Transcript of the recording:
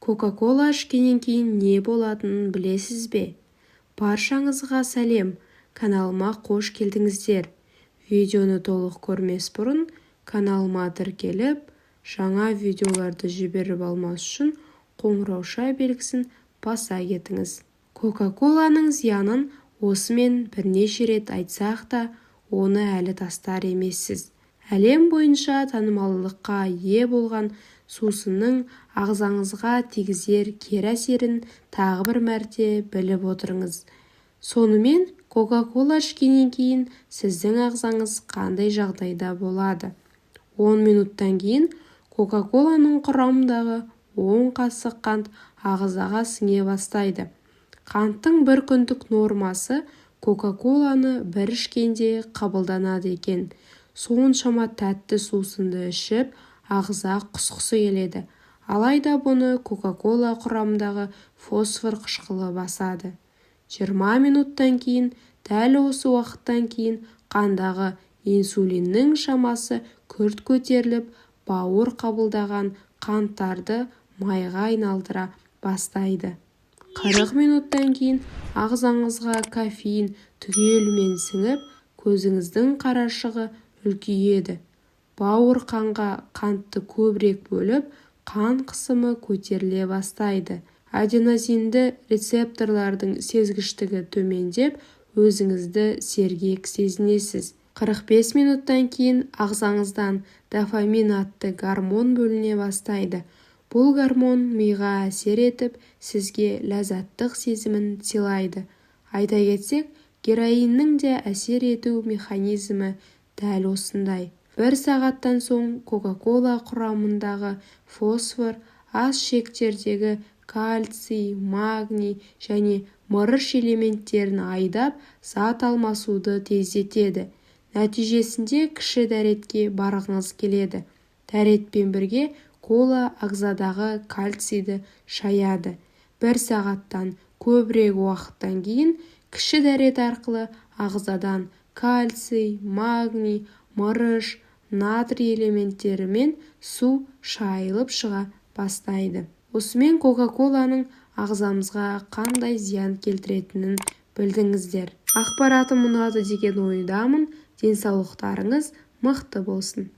Кока-кола ішкеннен кейін не болатынын білесіз бе? Баршаңызға сәлем, каналыма қош келдіңіздер. Видеоны толық көрмес бұрын каналыма тіркеліп, жаңа видеоларды жіберіп алмас үшін қоңырауша белгісін баса кетіңіз. Кока-коланың зиянын осымен бірнеше рет айтсақ та, оны әлі тастар емессіз. Әлем бойынша танымалдылыққа ие болған сусынның ағзаңызға тигізер кері әсерін тағы бір мәрте біліп отырыңыз. Сонымен, Кока-кола ішкеннен кейін сіздің ағзаңыз қандай жағдайда болады? 10 минуттан кейін Кока-коланың құрамындағы 10 қасық қант ағзаға сіңе бастайды. Қанттың бір күндік нормасы Кока-коланы бір ішкенде қабылданады екен. Соншама тәтті сусынды ішіп, ағза құсқысы келеді. Алайда бұны Кока-кола құрамындағы фосфор қышқылы басады. 20 минуттан кейін, дәл осы уақыттан кейін қандағы инсулиннің шамасы күрт көтеріліп, бауыр қабылдаған қанттарды майға айналдыра бастайды. 40 минуттан кейін ағзаңызға кофеин түгелімен сіңіп, көзіңіздің қарашығы үлкейеді. Бауыр қанға қантты көбірек бөліп, қан қысымы көтеріле бастайды. Аденозинді рецепторлардың сезгіштігі төмендеп, өзіңізді сергек сезінесіз. 45 минуттан кейін ағзаңыздан дофамин атты гормон бөліне бастайды. Бұл гормон миға әсер етіп, сізге ләззаттық сезімін сыйлайды. Айта кетсек, героиннің де әсер ету механизмі дәл осындай. 1 сағаттан соң Кока-кола құрамындағы фосфор ас шектердегі кальций, магний және мырыш элементтерін айдап, зат алмасуды тездетеді. Нәтижесінде кіші дәретке барғыңыз келеді. Дәретпен бірге кола ағзадағы кальцийді шаяды. 1 сағаттан көбірек уақыттан кейін кіші дәрет арқылы ағзадан кальций, магний, мырыш, натрий элементтері мен су шайылып шыға бастайды. Осымен Кока-коланың ағзамызға қандай зиян келтіретінін білдіңіздер. Ақпаратым ұнады деген ойдамын. Денсаулықтарыңыз мықты болсын.